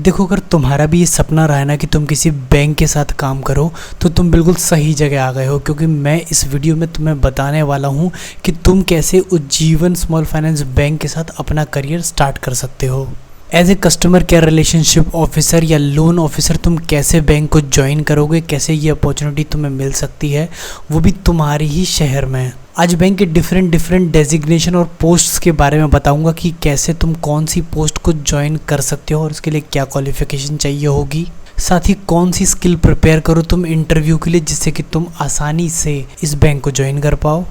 देखो, अगर तुम्हारा भी ये सपना रहा है ना कि तुम किसी बैंक के साथ काम करो, तो तुम बिल्कुल सही जगह आ गए हो, क्योंकि मैं इस वीडियो में तुम्हें बताने वाला हूँ कि तुम कैसे उज्जीवन स्मॉल फाइनेंस बैंक के साथ अपना करियर स्टार्ट कर सकते हो। As a customer care relationship officer या लोन ऑफिसर तुम कैसे बैंक को ज्वाइन करोगे, कैसे ये अपॉर्चुनिटी तुम्हें मिल सकती है, वो भी तुम्हारे ही शहर में। आज बैंक के डिफरेंट डेजिग्नेशन और पोस्ट्स के बारे में बताऊंगा कि कैसे तुम कौन सी पोस्ट को ज्वाइन कर सकते हो और उसके लिए क्या क्वालिफिकेशन चाहिए होगी। साथ ही कौन सी स्किल प्रिपेयर करो तुम इंटरव्यू के लिए, जिससे कि तुम आसानी से इस बैंक को ज्वाइन कर पाओ।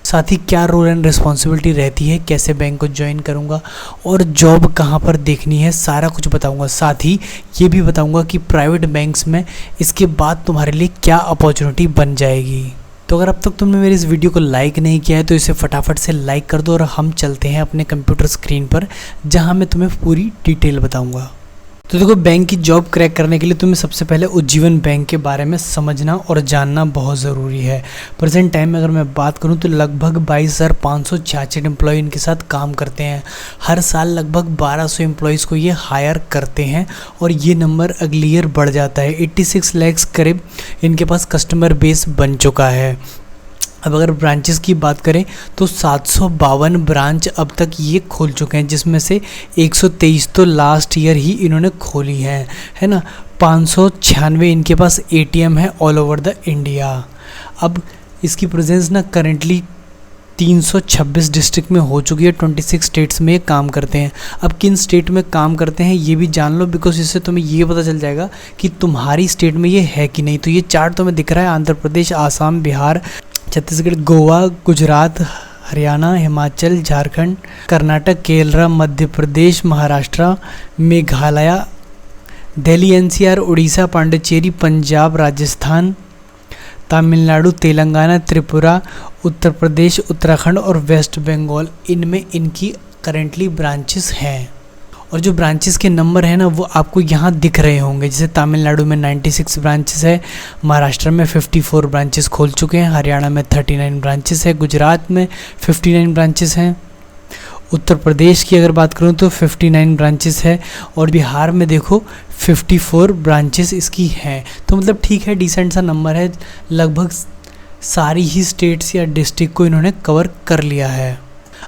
साथ ही क्या रोल एंड रिस्पॉन्सिबिलिटी रहती है, कैसे बैंक को ज्वाइन करूंगा और जॉब कहाँ पर देखनी है, सारा कुछ बताऊंगा। साथ ही ये भी बताऊंगा कि प्राइवेट बैंक्स में इसके बाद तुम्हारे लिए क्या अपॉर्चुनिटी बन जाएगी। तो अगर अब तक तुमने मेरी इस वीडियो को लाइक नहीं किया है तो इसे फटाफट से लाइक कर दो और हम चलते हैं अपने कंप्यूटर स्क्रीन पर, जहां मैं तुम्हें पूरी डिटेल बताऊंगा। तो देखो, बैंक की जॉब क्रैक करने के लिए तुम्हें सबसे पहले उज्जीवन बैंक के बारे में समझना और जानना बहुत ज़रूरी है। प्रेजेंट टाइम में अगर मैं बात करूं तो लगभग 22,566 एम्प्लॉय इनके साथ काम करते हैं। हर साल लगभग 1200 एम्प्लॉयज़ को ये हायर करते हैं और ये नंबर अगली ईयर बढ़ जाता है। 86 लाख करीब इनके पास कस्टमर बेस बन चुका है। अब अगर ब्रांचेस की बात करें तो 752 ब्रांच अब तक ये खोल चुके हैं, जिसमें से 123 तो लास्ट ईयर ही इन्होंने खोली हैं, है ना। 596 इनके पास ATM है ऑल ओवर द इंडिया। अब इसकी प्रेजेंस ना करेंटली 326 डिस्ट्रिक्ट में हो चुकी है। 26 स्टेट्स में ये काम करते हैं। अब किन स्टेट में काम करते हैं ये भी जान लो, बिकॉज इससे तुम्हें ये पता चल जाएगा कि तुम्हारी स्टेट में ये है कि नहीं। तो ये चार्ट तुम्हें दिख रहा है, आंध्र प्रदेश, आसाम, बिहार, छत्तीसगढ़, गोवा, गुजरात, हरियाणा, हिमाचल, झारखंड, कर्नाटक, केरल, मध्य प्रदेश, महाराष्ट्र, मेघालय, दिल्ली, NCR, उड़ीसा, पांडिचेरी, पंजाब, राजस्थान, तमिलनाडु, तेलंगाना, त्रिपुरा, उत्तर प्रदेश, उत्तराखंड और वेस्ट बंगाल, इनमें इनकी करेंटली ब्रांचेस हैं। और जो ब्रांचेस के नंबर है ना वो आपको यहाँ दिख रहे होंगे। जैसे तमिलनाडु में 96 ब्रांचेस है, महाराष्ट्र में 54 ब्रांचेस खोल चुके हैं, हरियाणा में 39 ब्रांचेस है, गुजरात में 59 ब्रांचेस हैं, उत्तर प्रदेश की अगर बात करूँ तो 59 ब्रांचेस है और बिहार में देखो 54 ब्रांचेस इसकी हैं। तो मतलब ठीक है, डिसेंट सा नंबर है। लगभग सारी ही स्टेट्स या डिस्ट्रिक्ट को इन्होंने कवर कर लिया है।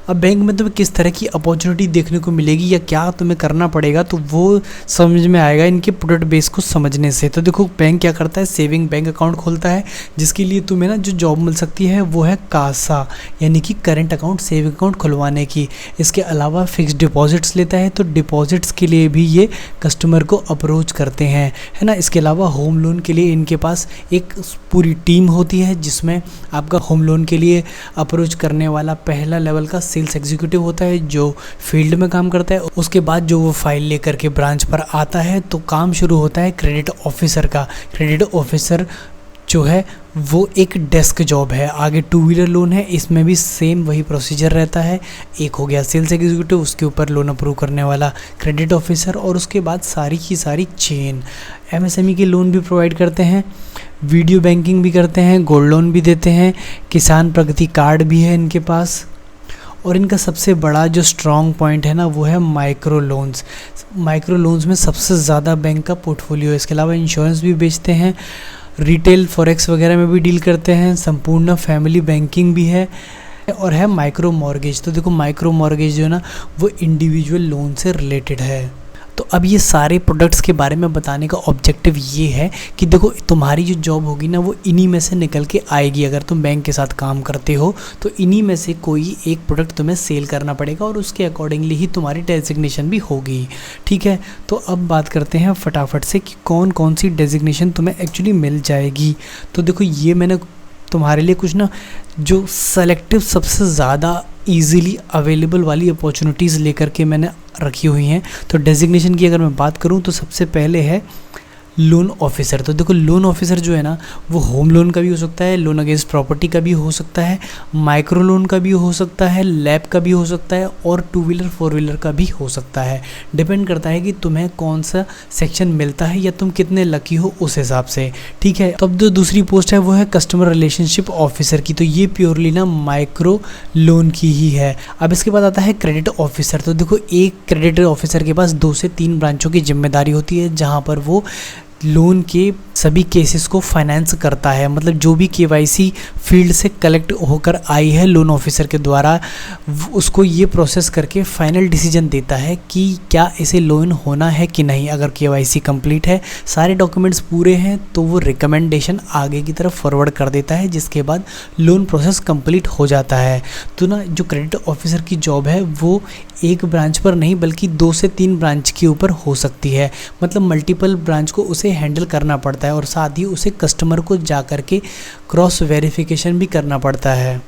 अब बैंक में तुम्हें किस तरह की अपॉर्चुनिटी देखने को मिलेगी या क्या तुम्हें करना पड़ेगा, तो वो समझ में आएगा इनके प्रोडक्ट बेस को समझने से। तो देखो, बैंक क्या करता है, सेविंग बैंक अकाउंट खोलता है, जिसके लिए तुम्हें ना जो जॉब मिल सकती है वो है कासा, यानी कि करेंट अकाउंट, सेविंग अकाउंट खुलवाने की। इसके अलावा फिक्स्ड डिपॉजिट्स लेता है, तो डिपॉजिट्स के लिए भी ये कस्टमर को अप्रोच करते हैं, है ना। इसके अलावा होम लोन के लिए इनके पास एक पूरी टीम होती है, जिसमें आपका होम लोन के लिए अप्रोच करने वाला पहला लेवल का सेल्स एग्जीक्यूटिव होता है जो फील्ड में काम करता है। उसके बाद जो वो फाइल लेकर के ब्रांच पर आता है तो काम शुरू होता है क्रेडिट ऑफिसर का। क्रेडिट ऑफिसर जो है वो एक डेस्क जॉब है। आगे 2 व्हीलर लोन है, इसमें भी सेम वही प्रोसीजर रहता है। एक हो गया सेल्स एग्जीक्यूटिव, उसके ऊपर लोन अप्रूव करने वाला क्रेडिट ऑफिसर, और उसके बाद सारी की सारी चेन। MSME के लोन भी प्रोवाइड करते हैं, वीडियो बैंकिंग भी करते हैं, गोल्ड लोन भी देते हैं, किसान प्रगति कार्ड भी है इनके पास। और इनका सबसे बड़ा जो स्ट्रॉन्ग पॉइंट है ना वो है माइक्रो लोन्स। माइक्रो लोन्स में सबसे ज़्यादा बैंक का पोर्टफोलियो है। इसके अलावा इंश्योरेंस भी बेचते हैं, रिटेल फॉरेक्स वगैरह में भी डील करते हैं, संपूर्ण फैमिली बैंकिंग भी है और है माइक्रो मॉर्गेज। तो देखो, माइक्रो मॉर्गेज जो है ना वो इंडिविजुअल लोन से रिलेटेड है। तो अब ये सारे प्रोडक्ट्स के बारे में बताने का ऑब्जेक्टिव ये है कि देखो, तुम्हारी जो जॉब होगी ना वो इन्हीं में से निकल के आएगी। अगर तुम बैंक के साथ काम करते हो तो इन्हीं में से कोई एक प्रोडक्ट तुम्हें सेल करना पड़ेगा और उसके अकॉर्डिंगली ही तुम्हारी डेजिग्नेशन भी होगी, ठीक है। तो अब बात करते हैं फटाफट से कि कौन कौन सी डेजिग्नेशन तुम्हें एक्चुअली मिल जाएगी। तो देखो, ये मैंने तुम्हारे लिए कुछ ना जो सेलेक्टिव सबसे ज़्यादा ईज़िली अवेलेबल वाली अपॉर्चुनिटीज़ लेकर के मैंने रखी हुई हैं। तो डेजिग्नेशन की अगर मैं बात करूं तो सबसे पहले है लोन ऑफिसर। तो देखो लोन ऑफिसर जो है ना वो होम लोन का भी हो सकता है, लोन अगेंस्ट प्रॉपर्टी का भी हो सकता है, माइक्रो लोन का भी हो सकता है, लैब का भी हो सकता है और 2 व्हीलर 4 व्हीलर का भी हो सकता है। डिपेंड करता है कि तुम्हें कौन सा सेक्शन मिलता है या तुम कितने लकी हो उस हिसाब से, ठीक है। तो अब जो दूसरी पोस्ट है वो है कस्टमर रिलेशनशिप ऑफिसर की। तो ये प्योरली ना माइक्रो लोन की ही है। अब इसके बाद आता है क्रेडिट ऑफिसर। तो देखो एक क्रेडिट ऑफिसर के पास 2 से 3 ब्रांचों की जिम्मेदारी होती है जहाँ पर वो लोन के सभी केसेस को फाइनेंस करता है। मतलब जो भी केवाईसी फील्ड से कलेक्ट होकर आई है लोन ऑफिसर के द्वारा, उसको ये प्रोसेस करके फाइनल डिसीजन देता है कि क्या इसे लोन होना है कि नहीं। अगर केवाईसी कंप्लीट है, सारे डॉक्यूमेंट्स पूरे हैं, तो वो रिकमेंडेशन आगे की तरफ फॉरवर्ड कर देता है, जिसके बाद लोन प्रोसेस कंप्लीट हो जाता है। तो ना जो क्रेडिट ऑफिसर की जॉब है वो एक ब्रांच पर नहीं बल्कि 2 से 3 ब्रांच के ऊपर हो सकती है। मतलब मल्टीपल ब्रांच को उसे हैंडल करना पड़ता है और साथ ही उसे कस्टमर को जा कर के क्रॉस वेरिफिकेशन भी करना पड़ता है।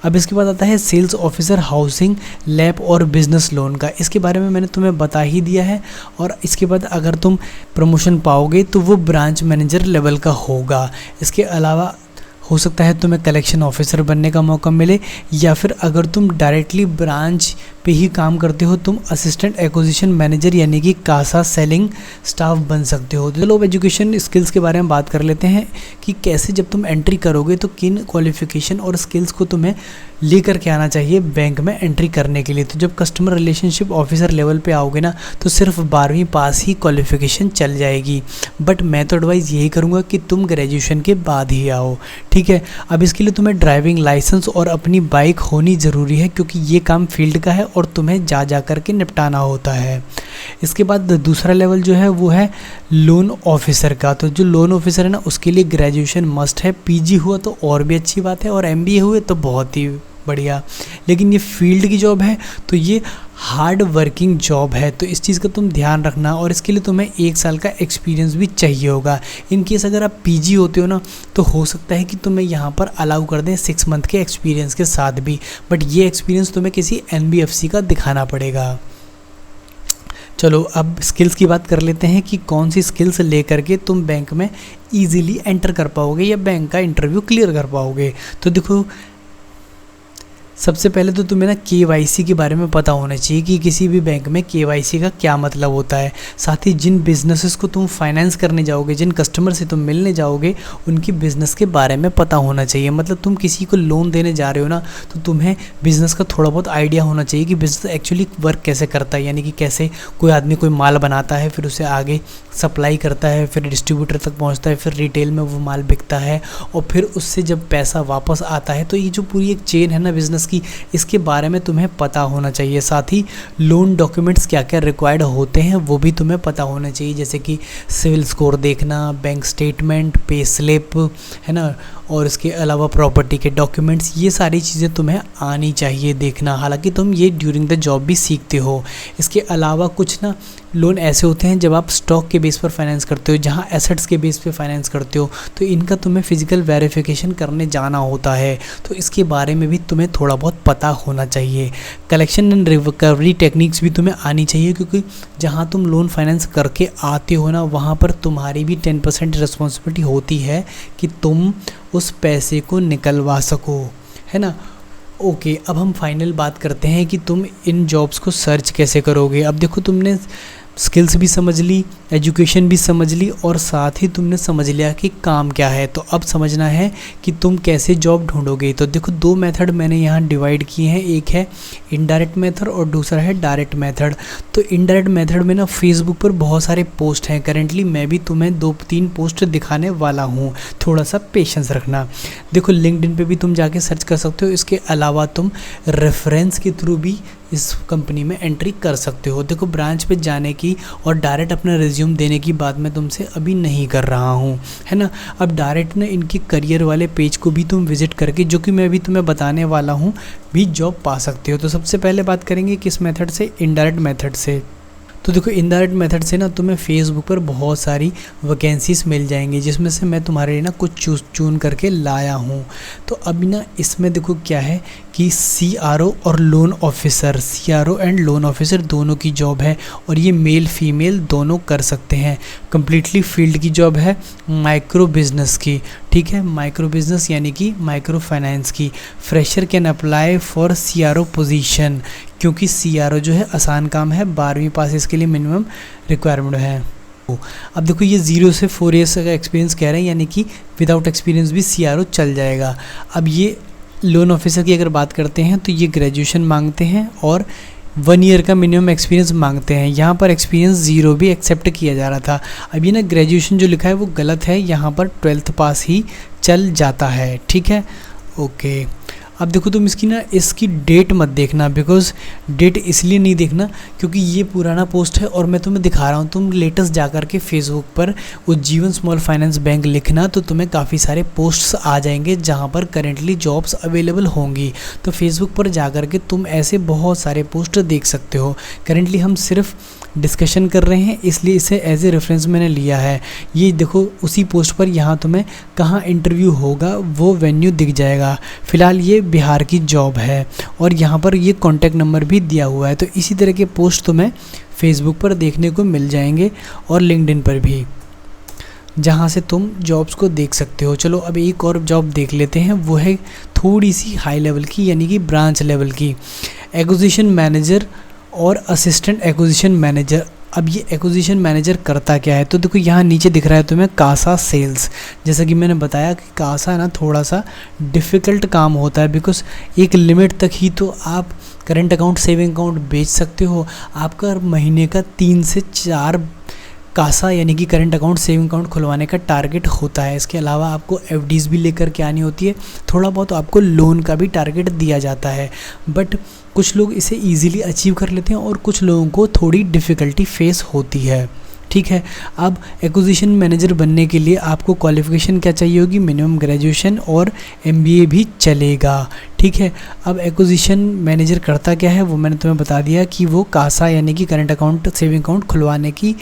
अब इसके बाद आता है सेल्स ऑफिसर हाउसिंग, लैब और बिजनेस लोन का। इसके बारे में मैंने तुम्हें बता ही दिया है। और इसके बाद अगर तुम प्रमोशन पाओगे तो वो ब्रांच मैनेजर लेवल का होगा। इसके अलावा हो सकता है तुम्हें कलेक्शन ऑफिसर बनने का मौका मिले, या फिर अगर तुम डायरेक्टली ब्रांच पे ही काम करते हो तुम असिस्टेंट एक्विजिशन मैनेजर यानी कि कासा सेलिंग स्टाफ बन सकते हो। चलो एजुकेशन स्किल्स के बारे में बात कर लेते हैं कि कैसे जब तुम एंट्री करोगे तो किन क्वालिफिकेशन और स्किल्स को तुम्हें लेकर के आना चाहिए बैंक में एंट्री करने के लिए। तो जब कस्टमर रिलेशनशिप ऑफिसर लेवल पे आओगे ना तो सिर्फ 12वीं पास ही क्वालिफिकेशन चल जाएगी, बट मैं तो एडवाइस यही करूँगा कि तुम ग्रेजुएशन के बाद ही आओ, ठीक है। अब इसके लिए तुम्हें ड्राइविंग लाइसेंस और अपनी बाइक होनी ज़रूरी है, क्योंकि ये काम फील्ड का है और तुम्हें जा कर के निपटाना होता है। इसके बाद दूसरा लेवल जो है वो है लोन ऑफिसर का। तो जो लोन ऑफिसर है ना उसके लिए ग्रेजुएशन मस्ट है, पीजी हुआ तो और भी अच्छी बात है और एमबीए हुए तो बहुत ही बढ़िया। लेकिन ये फील्ड की जॉब है तो ये हार्ड वर्किंग जॉब है, तो इस चीज़ का तुम ध्यान रखना। और इसके लिए तुम्हें 1 साल का एक्सपीरियंस भी चाहिए होगा। इन केस अगर आप पीजी होते हो ना तो हो सकता है कि तुम्हें यहाँ पर अलाउ कर दें 6 मंथ के एक्सपीरियंस के साथ भी, बट ये एक्सपीरियंस तुम्हें किसी एनबीएफसी का दिखाना पड़ेगा। चलो अब स्किल्स की बात कर लेते हैं कि कौन सी स्किल्स ले करके तुम बैंक में ईजिली एंटर कर पाओगे या बैंक का इंटरव्यू क्लियर कर पाओगे। तो देखो सबसे पहले तो तुम्हें ना केवाईसी के बारे में पता होना चाहिए कि किसी भी बैंक में केवाईसी का क्या मतलब होता है। साथ ही जिन बिजनेसेस को तुम फाइनेंस करने जाओगे, जिन कस्टमर से तुम मिलने जाओगे, उनकी बिज़नेस के बारे में पता होना चाहिए। मतलब तुम किसी को लोन देने जा रहे हो ना तो तुम्हें बिज़नेस का थोड़ा बहुत आइडिया होना चाहिए कि बिज़नेस एक्चुअली वर्क कैसे करता है। यानी कि कैसे कोई आदमी कोई माल बनाता है, फिर उसे आगे सप्लाई करता है, फिर डिस्ट्रीब्यूटर तक पहुँचता है, फिर रिटेल में वो माल बिकता है और फिर उससे जब पैसा वापस आता है। तो ये जो पूरी एक चेन है ना बिज़नेस की, इसके बारे में तुम्हें पता होना चाहिए। साथ ही लोन डॉक्यूमेंट्स क्या क्या रिक्वायर्ड होते हैं वो भी तुम्हें पता होना चाहिए, जैसे कि सिविल स्कोर देखना, बैंक स्टेटमेंट, पे स्लिप, है ना, और इसके अलावा प्रॉपर्टी के डॉक्यूमेंट्स, ये सारी चीज़ें तुम्हें आनी चाहिए देखना। हालांकि तुम ये ड्यूरिंग द जॉब भी सीखते हो। इसके अलावा कुछ ना लोन ऐसे होते हैं जब आप स्टॉक के बेस पर फाइनेंस करते हो, जहां एसेट्स के बेस पे फाइनेंस करते हो, तो इनका तुम्हें फिजिकल वेरिफिकेशन करने जाना होता है। तो इसके बारे में भी तुम्हें थोड़ा बहुत पता होना चाहिए। कलेक्शन एंड रिकवरी टेक्निक्स भी तुम्हें आनी चाहिए, क्योंकि जहां तुम लोन फाइनेंस करके आते हो ना वहाँ पर तुम्हारी भी 10% रिस्पॉन्सिबिलिटी होती है कि तुम उस पैसे को निकलवा सको, है ना। ओके, अब हम फाइनल बात करते हैं कि तुम इन जॉब्स को सर्च कैसे करोगे। अब देखो तुमने स्किल्स भी समझ ली, एजुकेशन भी समझ ली और साथ ही तुमने समझ लिया कि काम क्या है। तो अब समझना है कि तुम कैसे जॉब ढूंढोगे। तो देखो 2 मेथड मैंने यहाँ डिवाइड किए हैं, एक है इनडायरेक्ट मेथड और दूसरा है डायरेक्ट मेथड। तो इनडायरेक्ट मेथड में ना फेसबुक पर बहुत सारे पोस्ट हैं। करेंटली मैं भी तुम्हें 2-3 पोस्ट दिखाने वाला हूँ, थोड़ा सा पेशेंस रखना। देखो लिंक्डइन पे भी तुम जाके सर्च कर सकते हो। इसके अलावा तुम रेफरेंस के थ्रू भी इस कंपनी में एंट्री कर सकते हो। देखो ब्रांच पे जाने की और डायरेक्ट अपना रिज्यूम देने की बात मैं तुमसे अभी नहीं कर रहा हूँ, है ना। अब डायरेक्ट ना इनके करियर वाले पेज को भी तुम विजिट करके, जो कि मैं अभी तुम्हें बताने वाला हूँ, भी जॉब पा सकते हो। तो सबसे पहले बात करेंगे किस मेथड से, इनडायरेक्ट मेथड से। तो देखो इनडायरेक्ट मेथड से ना तुम्हें फेसबुक पर बहुत सारी वैकेंसीज मिल जाएंगी, जिसमें से मैं तुम्हारे लिए ना कुछ चून करके लाया हूँ। तो अभी ना इसमें देखो क्या है कि CRO और loan officer, CRO and loan officer दोनों की जॉब है और ये मेल फीमेल दोनों कर सकते हैं। कम्प्लीटली फील्ड की जॉब है, माइक्रो बिजनेस की, ठीक है, माइक्रो बिजनेस यानी कि माइक्रो फाइनेंस की। Fresher can apply for CRO position, क्योंकि CRO जो है आसान काम है, 12वीं पास इसके लिए मिनिमम रिक्वायरमेंट है। अब देखो ये 0 से 4 ईयर्स का एक्सपीरियंस कह रहे हैं, यानी कि विदाउट एक्सपीरियंस भी CRO चल जाएगा। अब ये लोन ऑफिसर की अगर बात करते हैं तो ये ग्रेजुएशन मांगते हैं और 1 ईयर का मिनिमम एक्सपीरियंस मांगते हैं। यहाँ पर एक्सपीरियंस 0 भी एक्सेप्ट किया जा रहा था। अब ये ना ग्रेजुएशन जो लिखा है वो गलत है, यहाँ पर 12th पास ही चल जाता है, ठीक है, ओके। अब देखो तुम इसकी डेट मत देखना, बिकॉज डेट इसलिए नहीं देखना क्योंकि ये पुराना पोस्ट है और मैं तुम्हें दिखा रहा हूँ। तुम लेटेस्ट जा कर के फेसबुक पर उज्जीवन स्मॉल फाइनेंस बैंक लिखना तो तुम्हें काफ़ी सारे पोस्ट्स आ जाएंगे जहाँ पर करेंटली जॉब्स अवेलेबल होंगी। तो फेसबुक पर जा कर के तुम ऐसे बहुत सारे पोस्ट देख सकते हो। करेंटली हम सिर्फ डिस्कशन कर रहे हैं इसलिए इसे एज ए रेफरेंस मैंने लिया है। ये देखो उसी पोस्ट पर यहाँ तुम्हें कहाँ इंटरव्यू होगा वो वेन्यू दिख जाएगा। फ़िलहाल ये बिहार की जॉब है और यहाँ पर ये कॉन्टैक्ट नंबर भी दिया हुआ है। तो इसी तरह के पोस्ट तुम्हें फेसबुक पर देखने को मिल जाएंगे और लिंक्डइन पर भी, जहाँ से तुम जॉब्स को देख सकते हो। चलो अब एक और जॉब देख लेते हैं, वो है थोड़ी सी हाई लेवल की यानी कि ब्रांच लेवल की, एक्विजिशन मैनेजर और असिस्टेंट एक्विजिशन मैनेजर। अब ये एक्विजिशन मैनेजर करता क्या है, तो देखो यहाँ नीचे दिख रहा है तुम्हें कासा सेल्स। जैसा कि मैंने बताया कि कासा ना थोड़ा सा डिफ़िकल्ट काम होता है, बिकॉज एक लिमिट तक ही तो आप करंट अकाउंट सेविंग अकाउंट बेच सकते हो। आपका महीने का 3 से 4 कासा यानी कि करंट अकाउंट सेविंग अकाउंट खुलवाने का टारगेट होता है। इसके अलावा आपको FDs भी लेकर के आनी होती है, थोड़ा बहुत आपको लोन का भी टारगेट दिया जाता है। बट कुछ लोग इसे इजीली अचीव कर लेते हैं और कुछ लोगों को थोड़ी डिफ़िकल्टी फेस होती है, ठीक है। अब एक्विजिशन मैनेजर बनने के लिए आपको क्वालिफ़िकेशन क्या चाहिए होगी, मिनिमम ग्रेजुएशन और MBA भी चलेगा, ठीक है। अब एक्विजिशन मैनेजर करता क्या है वो मैंने तुम्हें बता दिया कि वो कासा यानी कि करंट अकाउंट सेविंग अकाउंट खुलवाने की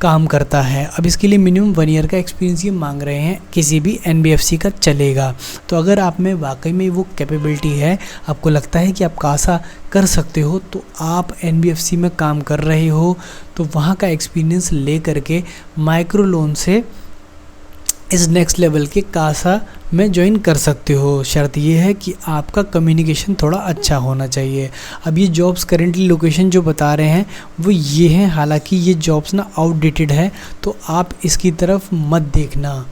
काम करता है। अब इसके लिए मिनिमम 1 ईयर का एक्सपीरियंस ये मांग रहे हैं, किसी भी NBFC का चलेगा। तो अगर आप में वाकई में वो कैपेबिलिटी है, आपको लगता है कि आप कासा कर सकते हो, तो आप NBFC में काम कर रहे हो तो वहाँ का एक्सपीरियंस ले करके माइक्रो लोन से इस नेक्स्ट लेवल के कासा में ज्वाइन कर सकते हो। शर्त ये है कि आपका कम्युनिकेशन थोड़ा अच्छा होना चाहिए। अब ये जॉब्स करेंटली लोकेशन जो बता रहे हैं वो ये हैं, हालांकि ये जॉब्स ना आउटडेटेड है तो आप इसकी तरफ मत देखना।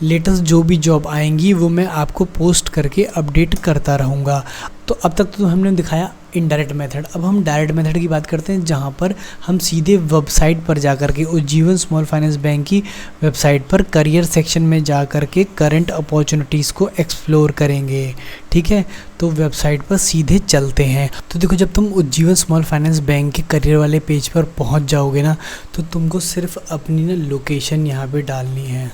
लेटेस्ट जो भी जॉब आएंगी वो मैं आपको पोस्ट करके अपडेट करता रहूँगा। तो अब तक तो हमने दिखाया इनडायरेक्ट मेथड। अब हम डायरेक्ट मेथड की बात करते हैं, जहाँ पर हम सीधे वेबसाइट पर जा कर के उज्जीवन स्मॉल फाइनेंस बैंक की वेबसाइट पर करियर सेक्शन में जा कर के करंट अपॉर्चुनिटीज़ को एक्सप्लोर करेंगे, ठीक है। तो वेबसाइट पर सीधे चलते हैं। तो देखो जब तुम उज्जीवन स्मॉल फाइनेंस बैंक के करियर वाले पेज पर पहुँच जाओगे ना, तो तुमको सिर्फ अपनी ना लोकेशन यहाँ पर डालनी है,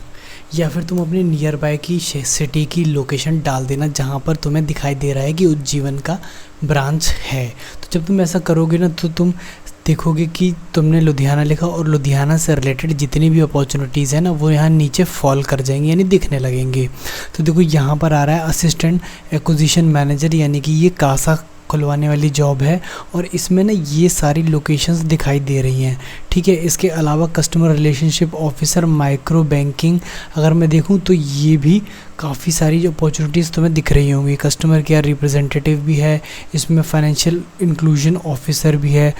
या फिर तुम अपने नियर बाय की सिटी की लोकेशन डाल देना जहाँ पर तुम्हें दिखाई दे रहा है कि उज्जीवन का ब्रांच है। तो जब तुम ऐसा करोगे ना तो तुम देखोगे कि तुमने लुधियाना लिखा और लुधियाना से रिलेटेड जितनी भी अपॉर्चुनिटीज़ हैं ना वो यहाँ नीचे फॉल कर जाएंगी यानी दिखने लगेंगे। तो देखो यहाँ पर आ रहा है असिस्टेंट एक्विजिशन मैनेजर, यानी कि ये कासा खुलवाने वाली जॉब है और इसमें ना ये सारी लोकेशंस दिखाई दे रही हैं, ठीक है। इसके अलावा customer relationship officer micro banking अगर मैं देखूं तो ये भी काफ़ी सारी अपॉर्चुनिटीज़ तुम्हें दिख रही होंगी। कस्टमर केयर रिप्रेजेंटेटिव भी है, इसमें फाइनेंशियल इंक्लूजन ऑफिसर भी है,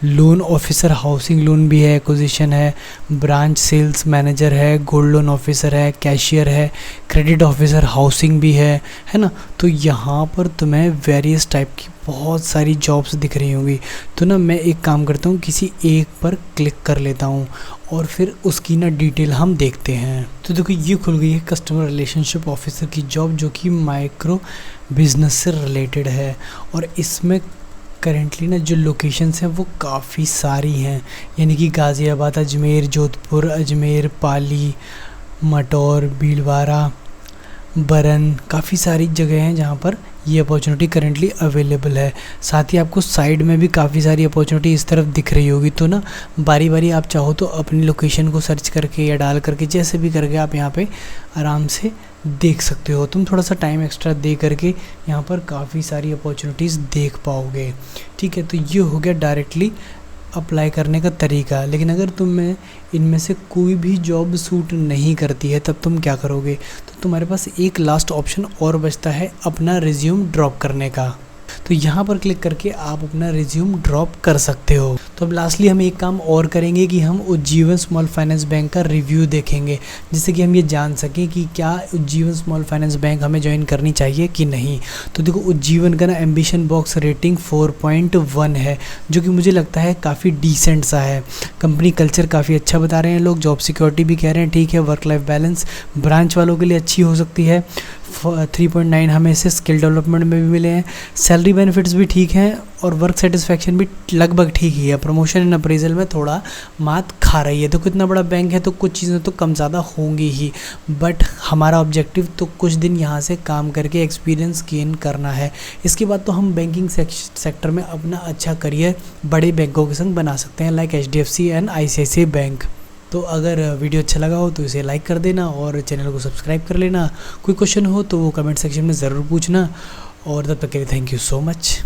लोन ऑफिसर हाउसिंग लोन भी है, एक्विजिशन है, ब्रांच सेल्स मैनेजर है, गोल्ड लोन ऑफिसर है, कैशियर है, क्रेडिट ऑफिसर हाउसिंग भी है ना। तो यहाँ पर तुम्हें वेरियस टाइप की बहुत सारी जॉब्स दिख रही होंगी। तो ना मैं एक काम करता हूँ, किसी एक पर क्लिक कर लेता हूँ और फिर उसकी ना डिटेल हम देखते हैं। तो देखो ये खुल गई है कस्टमर रिलेशनशिप ऑफिसर की जॉब, जो कि माइक्रो बिजनेस से रिलेटेड है और इसमें करेंटली ना जो लोकेशंस हैं वो काफ़ी सारी हैं, यानी कि गाज़ियाबाद, अजमेर, जोधपुर, अजमेर, पाली, मटौर, भीलवाड़ा, बरन, काफ़ी सारी जगह हैं जहाँ पर ये अपॉर्चुनिटी करेंटली अवेलेबल है। साथ ही आपको साइड में भी काफ़ी सारी अपॉर्चुनिटी इस तरफ दिख रही होगी। तो ना बारी बारी आप चाहो तो अपनी लोकेशन को सर्च करके या डाल करके जैसे भी करके आप यहाँ पे आराम से देख सकते हो। तुम थोड़ा सा टाइम एक्स्ट्रा दे करके यहाँ पर काफ़ी सारी अपॉर्चुनिटीज़ देख पाओगे। ठीक है, तो ये हो गया डायरेक्टली अप्लाई करने का तरीका। लेकिन अगर तुम्हें इनमें से कोई भी जॉब सूट नहीं करती है, तब तुम क्या करोगे? तो तुम्हारे पास एक लास्ट ऑप्शन और बचता है अपना रिज्यूम ड्रॉप करने का। तो यहाँ पर क्लिक करके आप अपना रिज्यूम ड्रॉप कर सकते हो। तो अब लास्टली हम एक काम और करेंगे कि हम उज्जीवन स्मॉल फाइनेंस बैंक का रिव्यू देखेंगे, जिससे कि हम ये जान सकें कि क्या उज्जीवन स्मॉल फाइनेंस बैंक हमें ज्वाइन करनी चाहिए कि नहीं। तो देखो, उज्जीवन का ना एम्बिशन बॉक्स रेटिंग 4.1 है, जो कि मुझे लगता है काफ़ी डिसेंट सा है। कंपनी कल्चर काफ़ी अच्छा बता रहे हैं लोग, जॉब सिक्योरिटी भी कह रहे हैं ठीक है, वर्क लाइफ बैलेंस ब्रांच वालों के लिए अच्छी हो सकती है। 3.9 हमें इसे स्किल डेवलपमेंट में भी मिले हैं। सैलरी बेनिफिट्स भी ठीक हैं और वर्क सेटिस्फैक्शन भी लगभग ठीक ही है। प्रमोशन एंड अप्रेजल में थोड़ा मात खा रही है। तो कितना बड़ा बैंक है तो कुछ चीज़ें तो कम ज़्यादा होंगी ही, बट हमारा ऑब्जेक्टिव तो कुछ दिन यहाँ से काम करके एक्सपीरियंस गेन करना है। इसके बाद तो हम बैंकिंग सेक्टर में अपना अच्छा करियर बड़े बैंकों के संग बना सकते हैं, like HDFC and ICICI bank. तो अगर वीडियो अच्छा लगा हो तो इसे लाइक कर देना और चैनल को सब्सक्राइब कर लेना। कोई क्वेश्चन हो तो वो कमेंट सेक्शन में ज़रूर पूछना, और तब तक के लिए थैंक यू सो मच।